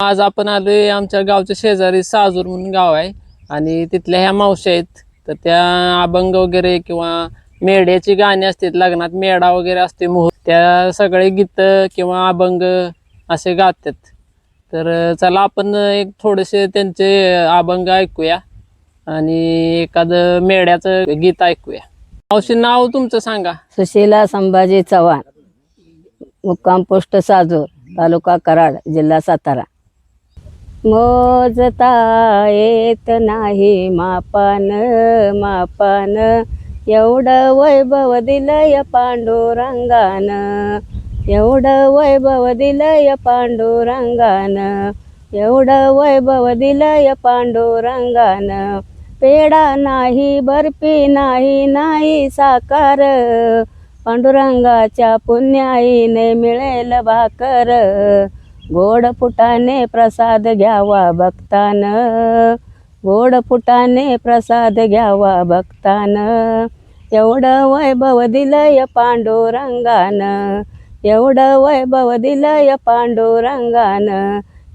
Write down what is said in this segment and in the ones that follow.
आज आपण आलोय आमच्या गावच्या शेजारी साजूर म्हणून गाव आहे आणि तिथल्या ह्या मावशी आहेत. तर त्या अभंग वगैरे किंवा मेढ्याची गाणी असतात, लग्नात मेढा वगैरे असते मुहूर्त, त्या सगळे गीतं किंवा अभंग असे गातात. तर चला आपण एक थोडेसे त्यांचे अभंग ऐकूया आणि एखादं मेढ्याचं गीत ऐकूया. मावशी, नाव तुमचं सांगा. सुशीला संभाजी चव्हाण, मुक्काम पोस्ट साजूर, तालुका कराड, जिल्हा सातारा. मोजता येत नाही मापान मापान, एवढं वैभव दिलंय पांडुरंगान, एवढं वैभव दिलंय पांडुरंगान, एवढं वैभव दिलंय पांडुरंगान. पेढा नाही, बर्फी नाही, नाही साकार, पांडुरंगाच्या पुण्याईने मिळेल भाकर. गोड फुटाने प्रसाद घ्यावा भक्तान, गोड फुटाने प्रसाद घ्यावा भक्तान. एवढं वैभव दिलंय पांडुरंगान, एवढं वैभव दिलंय पांडुरंगान,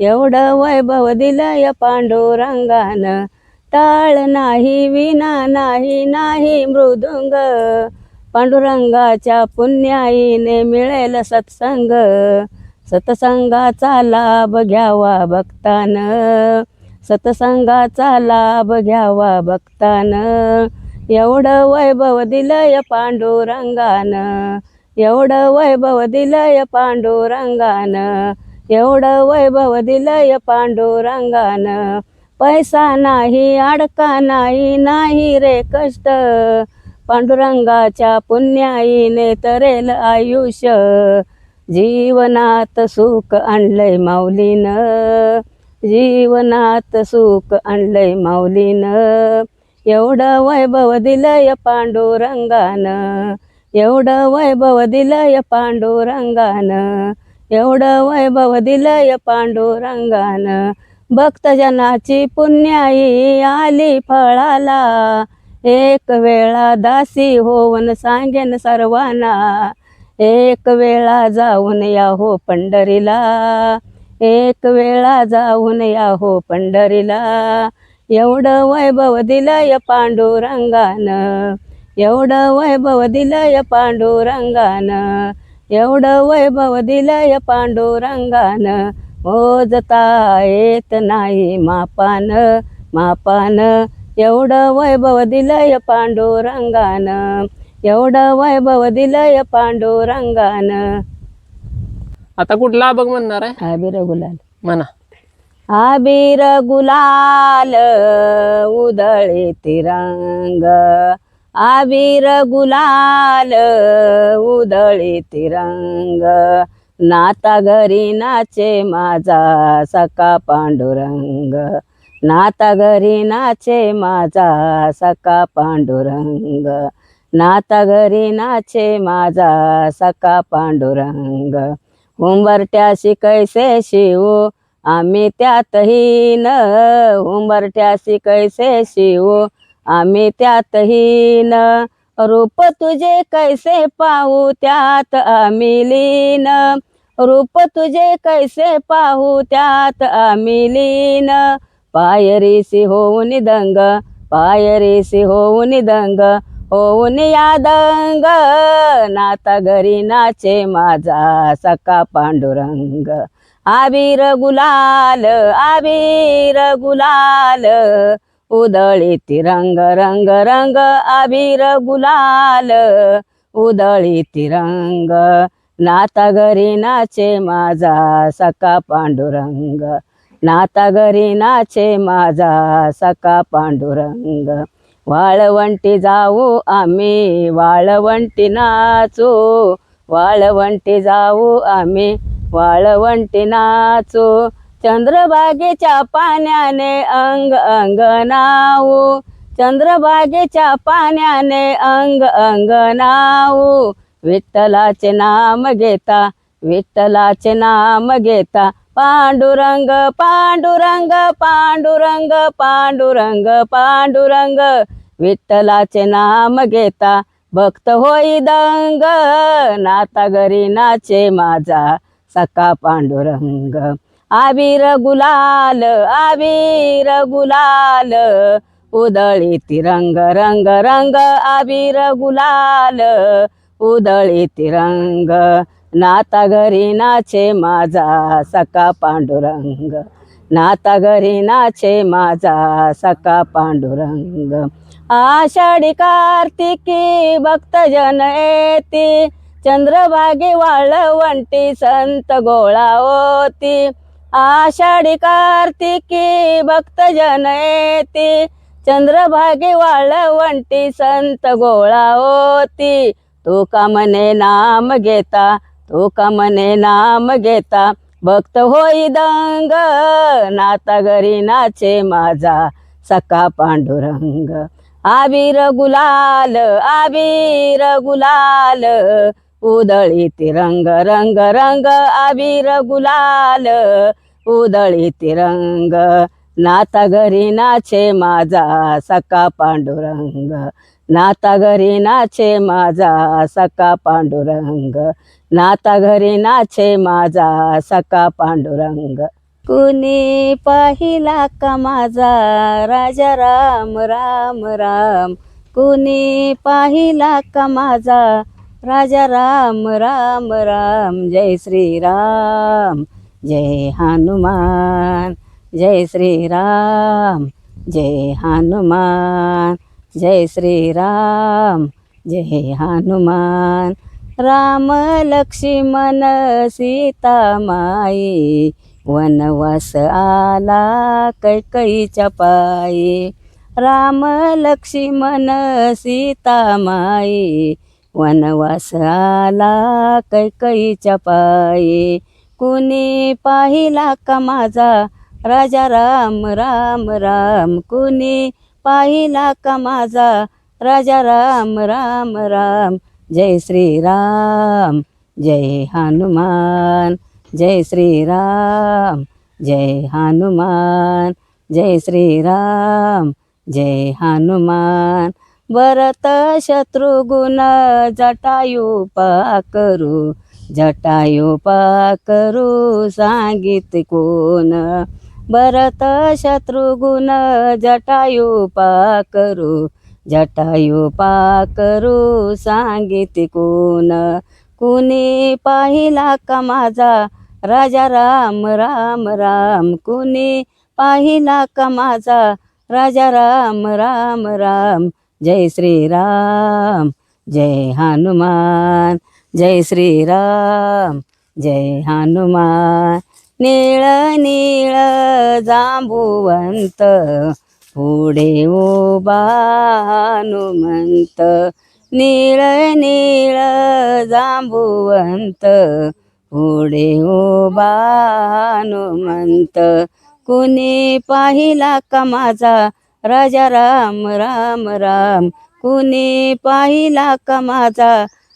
एवढं वैभव दिलंय पांडुरंगान. टाळ नाही, विना नाही, नाही मृदुंग, पांडुरंगाच्या पुण्याईने मिळेल सत्संग. सत्संगाचा लाभ घ्यावा भक्तान, सत्संगाचा लाभ घ्यावा भक्तान. एवढं वैभव दिलंय पांडुरंगान, एवढं वैभव दिलंय पांडुरंगान, एवढं वैभव दिलंय पांडुरंगान. पैसा नाही, अडका नाही, नाही रे कष्ट, पांडुरंगाच्या पुण्याईने तरेल आयुष्य. जीवनात सुख आणलंय माऊलीन, जीवनात सुख आणलंय माऊलीन. एवढं वैभव दिलंय पांडुरंगान, एवढं वैभव दिलंय पांडुरंगान, एवढं वैभव दिलंय पांडुरंगान. भक्तजनाची पुण्याई आली फळाला, एक वेळा दासी होऊन सांगेन सर्वांना. एक वेळा जाऊन या हो पंढरीला, एक वेळा जाऊन या हो पंढरीला. एवढं वैभव दिलंय पांडुरंगान, एवढं वैभव दिलंय पांडुरंगान, एवढं वैभव दिलंय पांडुरंगान. मोजता येत नाही मापान मापान, एवढं वैभव दिलंय पांडुरंगान, एवढं वैभव दिलंय पांडुरंगान. आता कुठला अभंग म्हणणार आहे? आबीर गुलाल म्हणा. आबीर गुलाल उधळे तिरंग, आबीर गुलाल उधळे तिरंग. नाता घरी नाचे माझा सखा पांडुरंग, नाता घरी नाचे माझा सखा पांडुरंग, नाता घरी नाचे माझा सखा पांडुरंग. उंबरट्याशी कैसे शिवू आम्ही त्यातही न, उंबरट्याशी कैसे शिवू आम्ही त्यातही न. रूप तुझे कैसे पाहू त्यात आम्ही लीन, रूप तुझे कैसे पाहू त्यात आम्ही लीन. पायरीसी होऊन दंग, पायरीसी होऊन दंग, होऊन या दंग. नाता घरी नाचे माझा सखा पांडुरंग. आबीर गुलाल, आबीर गुलाल उधळी तिरंग, रंग रंग आबीर गुलाल उधळी तिरंग. नाता घरी नाचे माझा सखा पांडुरंग, नाता घरी नाचे माझा सखा पांडुरंग. वाळवंटी जाऊ आम्ही वाळवंटी नाचू, वाळवंटी जाऊ आम्ही वाळवंटी नाचू. चंद्रभागेच्या पाण्याने अंग अंग नावू, चंद्रभागेच्या पाण्याने अंग अंग नावू. विठ्ठलाचे नाम घेता, विठ्ठलाचे नाम घेता, पांडुरंग पांडुरंग पांडुरंग पांडुरंग पांडुरंग. विठ्ठलाचे नाम घेता भक्त होई दंग, नाता घरी नाचे माझा सखा पांडुरंग. आबीर गुलाल आबीर गुलाल उधळीती रंग रंग रंग आबीर गुलाल उधळीती रंग नाता घरी नाचे माझा सखा पांडुरंग नाता घरी नाचे माझा सखा पांडुरंग आषाढी कार्तिकी भक्तजन येती चंद्रभागी वाळवंटी संत गोळा होती आषाढी कार्तिकी भक्तजन येती चंद्रभागी वाळवंटी संत गोळा होती तो का मने नाम घेता तो का मने नाम घेता भक्त होई दंग नाता घरी नाचे माझा सखा पांडुरंग आबीर गुलाल उधळीती रंग रंग रंग आबीर गुलाल उधळीती रंग नाता घरी नाचे माझा सखा पांडुरंग नाता घरी नाचे माझा सखा पांडुरंग नाता घरी नाचे माझा सखा पांडुरंग कुणी पाहिला का माझा राजा राम राम राम कुणी पाहिला का माझा राजा राम राम राम जय श्रीराम जय हनुमान जय श्रीराम जय हनुमान जय श्रीराम जय हनुमान राम लक्ष्मण सीता माई वनवास आला कैकईच्या पायी राम लक्ष्मण सीता माई वनवास आला कैकईच्या पायी कुणी पाहिला का माझा राजा राम राम राम कुणी पाहिला का माझा राजा राम राम राम जय श्रीराम जय हनुमान जय श्रीराम जय हनुमान जय श्रीराम जय हनुमान भरत शत्रुघ्न जटायु पाकरू जटायु पाकरू सांगित कोण भरत शत्रुघ्न जटायु पाकरू जटायु पाकरू सांगित कोण कुणी पाहिला का माझा राजा राम राम राम कुणी पाहिला का माझा राजा राम राम राम जय श्रीराम जय हनुमान जय श्रीराम जय हनुमान नीळ नीळ जांबुवंत पुढे उभा हनुमंत नीळ नीळ जांबुवंत पुढे उभा हनुमंत कुणी पाहिला का माझा राजा राम राम राम कुणी पाहिला का माझा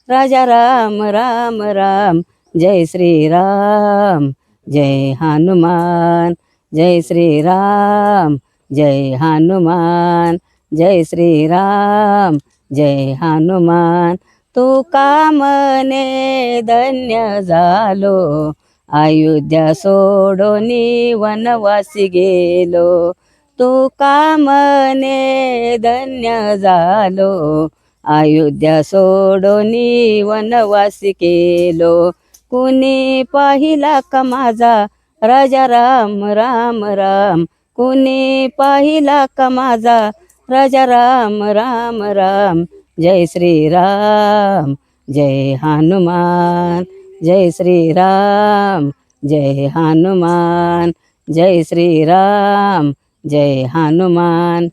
राजा राम राम राम जय श्रीराम जय हनुमान जय श्रीराम जय हनुमान जय श्रीराम जय हनुमान तू का मने धन्य झालो अयोध्या सोडोनी वनवासी गेलो तू का मने धन्य झालो अयोध्या सोडोनी वनवासी केलो कुणी पाहिला का माझा राजा राम राम राम कुणी पाहिला का माझा राजा राम राम राम जय श्रीराम जय हनुमान जय श्रीराम जय हनुमान जय श्रीराम जय हनुमान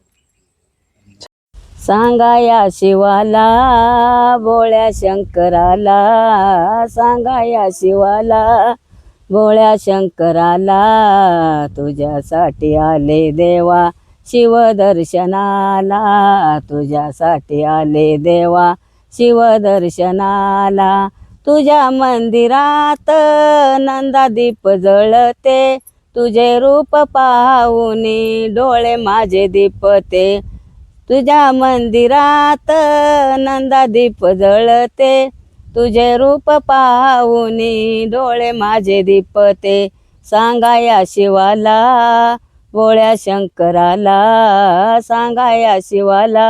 सांगा या शिवाला बोळ्या शंकराला सांगा या शिवाला बोळ्या शंकराला तुझ्यासाठी आले देवा शिवदर्शनाला तुझ्यासाठी आले देवा शिवदर्शनाला तुझ्या मंदिरात नंदादीप जळते तुझे रूप पाहून डोळे माझे दीपते तुझ्या मंदिरात नंदादीप जळते तुझे रूप पाहून डोळे माझे दीपते सांगाया शिवाला भोळ्या शंकराला, सांगाया शिवाला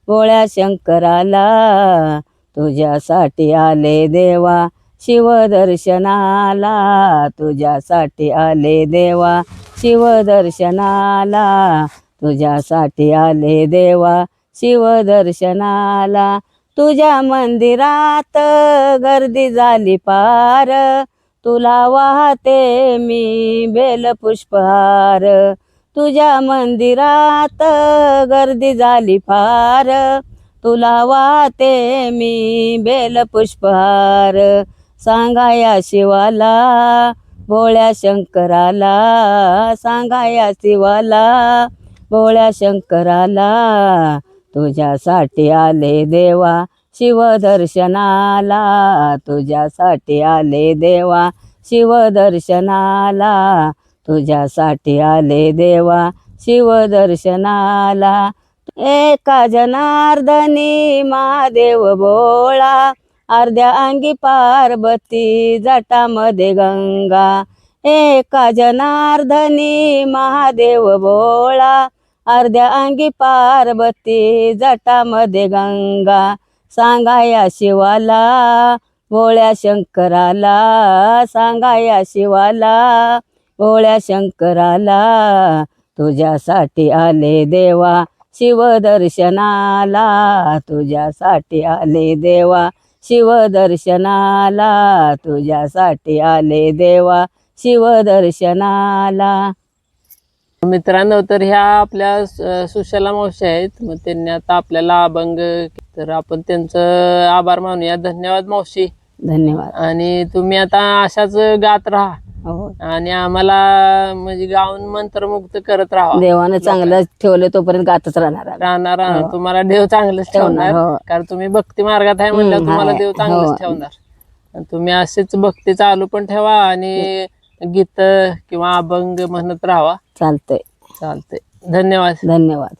भोळ्या शंकराला, तुझ्यासाठी आले देवा शिवदर्शनाला, तुझ्यासाठी आले देवा शिवदर्शनाला, तुझ्यासाठी आले देवा शिवदर्शनाला. तुझ्या मंदिरात गर्दी झाली पार, तुला वाहते मी बेलपुष्पहार. तुझ्या मंदिरात गर्दी झाली फार, तुला वाहते मी बेलपुष्पहार. सांगाया शिवाला भोळ्या शंकराला, सांगाया शिवाला भोळ्या शंकराला, तुझ्यासाठी आले देवा शिवदर्शनाला, तुझ्यासाठी आले देवा शिवदर्शनाला, तुझ्यासाठी आले देवा शिवदर्शनाला. एका जनार्दनी महादेव भोळा, अर्ध्या अंगी पार्वती जटामध्ये गंगा. एका जनार्दनी महादेव भोळा, अर्ध्या अंगी पार्वती जटामध्ये गंगा. सांगाया शिवाला भोळ्या शंकराला, सांगाया शिवाला भोळ्या शंकराला, तुझ्यासाठी आले देवा शिवदर्शनाला, तुझ्यासाठी आले देवा शिवदर्शनाला, तुझ्यासाठी आले देवा शिवदर्शनाला. मित्रांनो, तर ह्या आपल्या सुशला मावशी आहेत. मग त्यांनी आता आपल्याला अभंग, तर आपण त्यांचं आभार मानूया. धन्यवाद मावशी. धन्यवाद. आणि तुम्ही आता अशाच गात राहा हो, आणि आम्हाला म्हणजे गाऊन मंत्रमुक्त करत राहा. देवानं चांगलं ठेवलं तोपर्यंत गातच राहणार आम्ही. राहणार तुम्हाला देव चांगलंच ठेवणार. हो. कारण तुम्ही भक्ती मार्गात आहे म्हणल्यावर तुम्हाला देव चांगलंच हो. ठेवणार. आणि तुम्ही अशीच भक्ती चालू पण ठेवा आणि गीत किंवा अभंग म्हणत राहा. चालतंय. चालतंय. धन्यवाद. धन्यवाद.